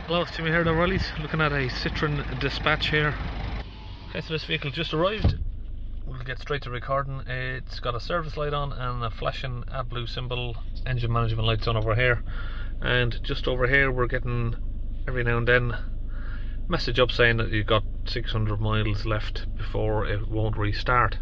Hello, it's Jimmy here at O'Reilly's, looking at a Citroën Dispatch here. Okay, so this vehicle just arrived. We'll get straight to recording. It's got a service light on and a flashing Adblue symbol, engine management lights on over here. And just over here we're getting every now and then message up saying that you've got 600 miles left before it won't restart.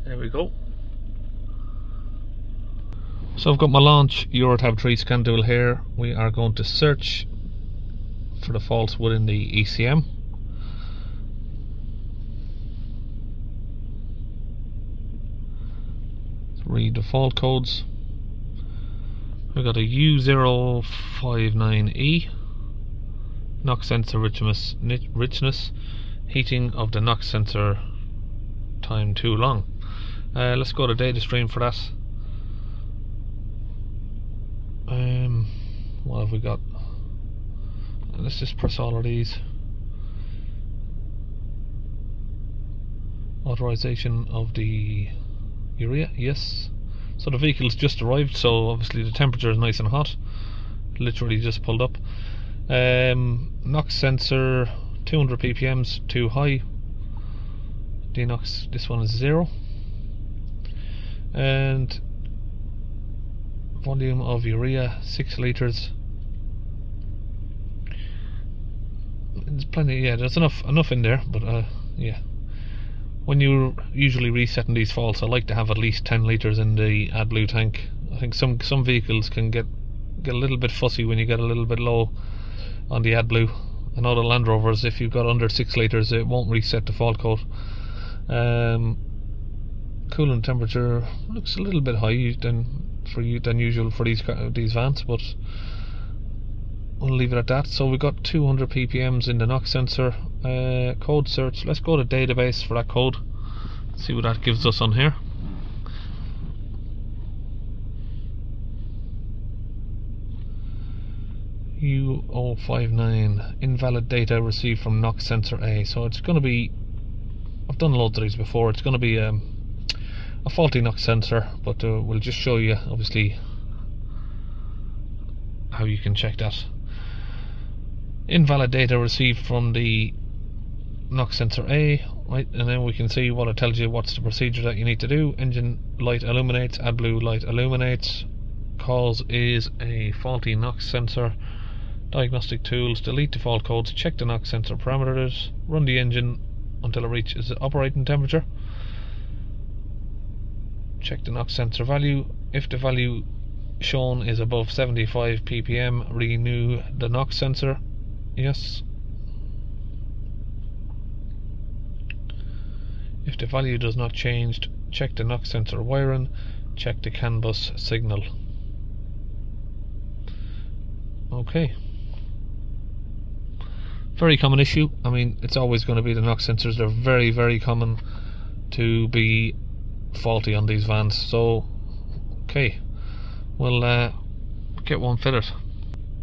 There we go. So I've got my launch Eurotab 3 scan tool here. We are going to search for the faults within the ECM. Read the fault codes. We've got a U059E, Nox Sensor richness, heating of the Nox Sensor time too long. Let's go to data stream for that. What have we got? Let's just press all of these. Authorization of the urea, yes. So the vehicle's just arrived, so obviously the temperature is nice and hot. Literally just pulled up. Nox sensor 200 ppm's too high. Denox, this one is 0. And volume of urea 6 litres. There's plenty, yeah, there's enough in there, but yeah. When you're usually resetting these faults, I like to have at least 10 litres in the Adblue tank. I think some vehicles can get a little bit fussy when you get a little bit low on the Adblue. I know the Land Rovers, if you've got under 6 litres, it won't reset the fault code. Coolant temperature looks a little bit high than usual for these vans, but we'll leave it at that. So we've got 200 ppm's in the Nox sensor. Code search, let's go to database for that code, see what that gives us on here. U059, invalid data received from Nox Sensor A. So it's going to be, I've done loads of these before, it's going to be a faulty Nox sensor, but we'll just show you obviously how you can check that. Invalid data received from the Nox Sensor A, right, and then we can see what it tells you, what's the procedure that you need to do. Engine light illuminates, Adblue light illuminates, cause is a faulty Nox sensor. Diagnostic tools, delete the fault codes, check the Nox sensor parameters, run the engine until it reaches the operating temperature, check the Nox sensor value. If the value shown is above 75 ppm, renew the Nox sensor, yes. If the value does not change, check the Nox sensor wiring, check the CAN bus signal. Okay. Very common issue. I mean, it's always going to be the Nox sensors. They're very, very common to be faulty on these vans. So, okay, we'll get one fitted.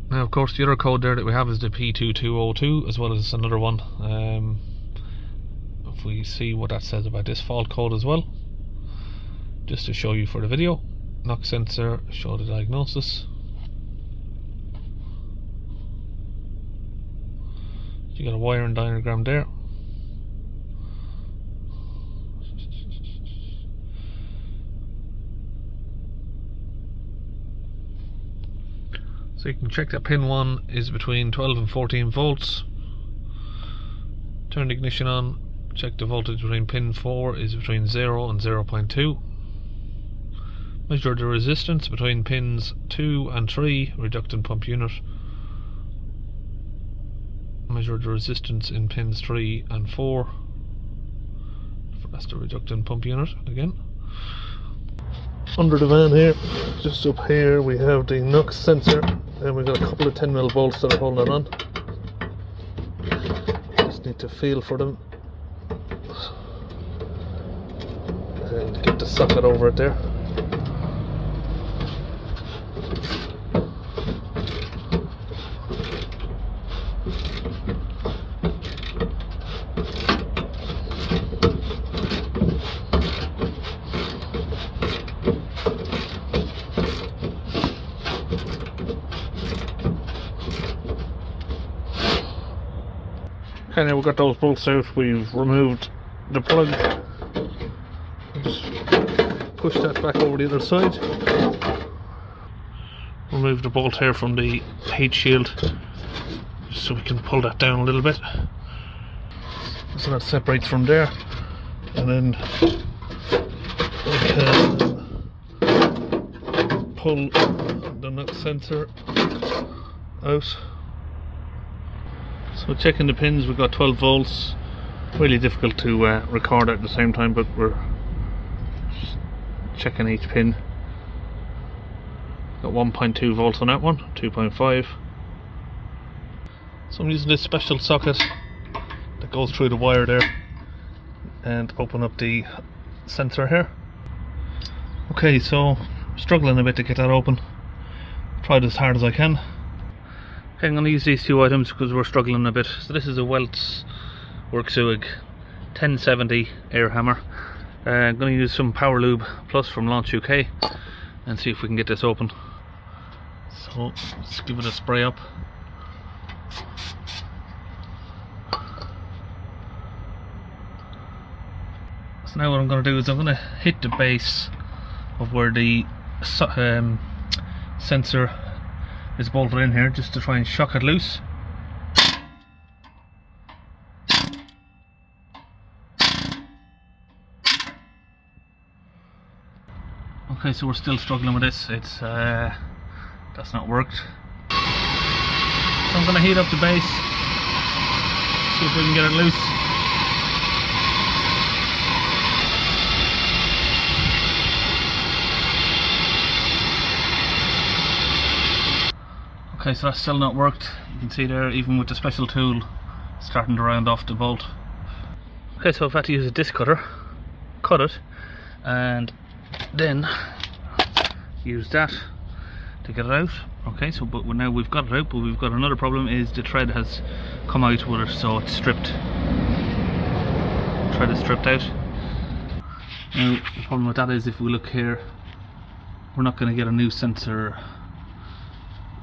Now, of course, the other code there that we have is the P2202, as well as another one. If we see what that says about this fault code as well, just to show you for the video. Nox sensor, show the diagnosis. You got a wiring diagram there. So you can check that pin 1 is between 12 and 14 volts. Turn the ignition on. Check the voltage between pin 4 is between 0 and 0.2. Measure the resistance between pins 2 and 3, reductant pump unit. Measure the resistance in pins 3 and 4. That's the reductant pump unit again. Under the van here, just up here, we have the Nox sensor, and we've got a couple of 10mm bolts that are holding it on. Just need to feel for them and get the socket over it there. Okay, now we've got those bolts out, we've removed the plug. Just push that back over the other side. Remove the bolt here from the heat shield, so we can pull that down a little bit. So that separates from there, and then we can pull the Nox sensor out. So checking the pins, we've got 12 volts. Really difficult to record at the same time, but we're just checking each pin. Got 1.2 volts on that one, 2.5. So I'm using this special socket that goes through the wire there and open up the sensor here. Okay, so I'm struggling a bit to get that open. Tried as hard as I can. Okay, I'm going to use these two items because we're struggling a bit. So this is a Welts Worksuig 1070 air hammer. I'm going to use some Power Lube Plus from Launch UK and see if we can get this open. So let's give it a spray up. So now what I'm going to do is I'm going to hit the base of where the sensor is bolted in here, just to try and shock it loose. Okay, so we're still struggling with this. It's that's not worked. So I'm going to heat up the base, see if we can get it loose. Okay, so that's still not worked. You can see there, even with the special tool, starting to round off the bolt. Okay, so I've had to use a disc cutter, cut it, and then use that to get it out. Okay, so but now we've got it out, but we've got another problem, is the thread has come out with it, so it's stripped. Thread is stripped out. Now the problem with that is, if we look here, we're not going to get a new sensor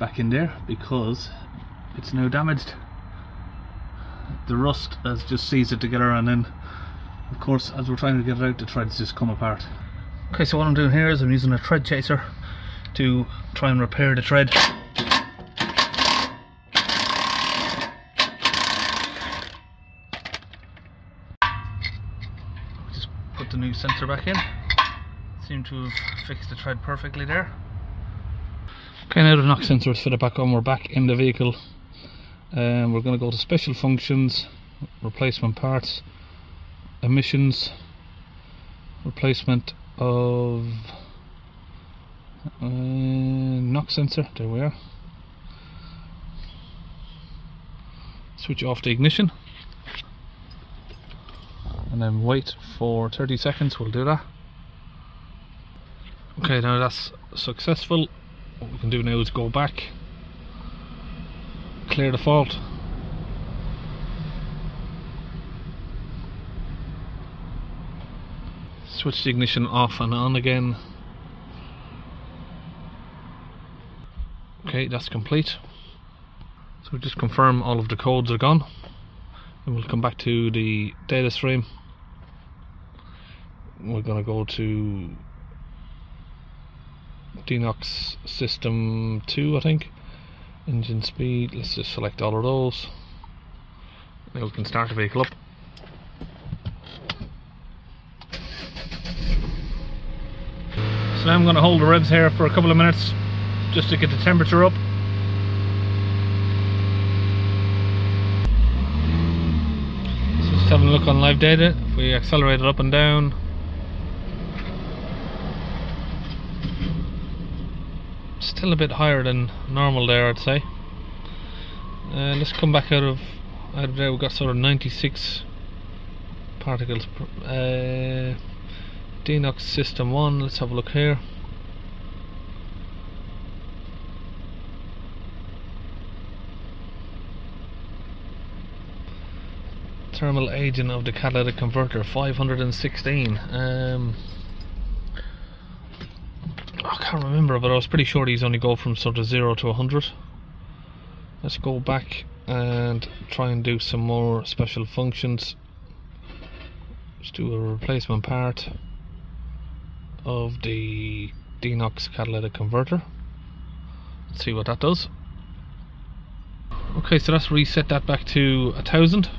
back in there because it's now damaged. The rust has just seized it together, and then of course as we're trying to get it out, the threads just come apart. Okay, so what I'm doing here is I'm using a thread chaser to try and repair the thread. Just put the new sensor back in. Seem to have fixed the thread perfectly there. Okay, now the Nox sensor is fitted back on, we're back in the vehicle. We're going to go to special functions, replacement parts, emissions, replacement of Nox sensor, there we are. Switch off the ignition and then wait for 30 seconds, we'll do that. Okay, now that's successful. What we can do now is go back, clear the fault, switch the ignition off and on again. Okay, that's complete. So just confirm all of the codes are gone, and we'll come back to the data stream. We're going to go to Denox system 2, I think. Engine speed, let's just select all of those. Now we can start the vehicle up. So now I'm going to hold the revs here for a couple of minutes just to get the temperature up. So just having a look on live data. If we accelerate it up and down, still a bit higher than normal there, I'd say. Let's come back out of there. We've got sort of 96 particles per Denox system 1. Let's have a look here. Thermal agent of the catalytic converter 516. I can't remember, but I was pretty sure these only go from sort of 0 to 100. Let's go back and try and do some more special functions. Just do a replacement part of the Denox catalytic converter. Let's see what that does. Okay, so that's reset that back to 1000.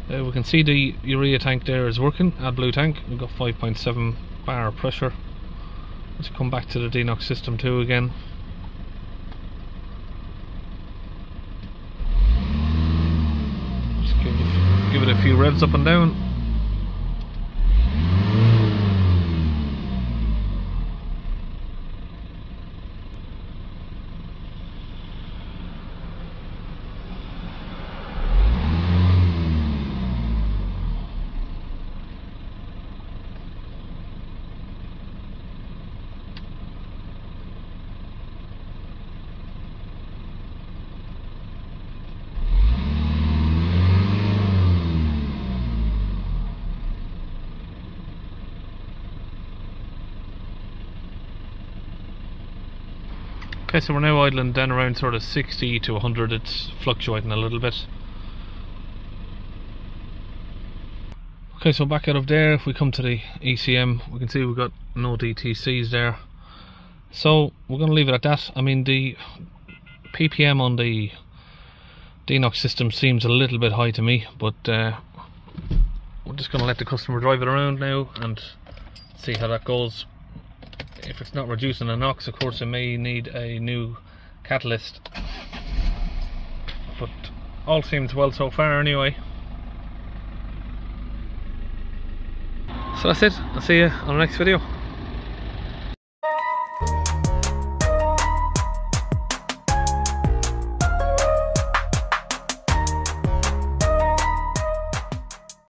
We can see the urea tank there is working, Adblue tank. We've got 5.7 bar pressure. Let's come back to the Denox system 2 again. Just give it a few revs up and down. Okay, so we're now idling down around sort of 60 to 100, it's fluctuating a little bit. Okay, so back out of there, if we come to the ECM, we can see we've got no DTCs there. So we're going to leave it at that. I mean, the ppm on the Denox system seems a little bit high to me, but we're just going to let the customer drive it around now and see how that goes. If it's not reducing the NOx, of course it may need a new catalyst, but all seems well so far anyway. So that's it, I'll see you on the next video.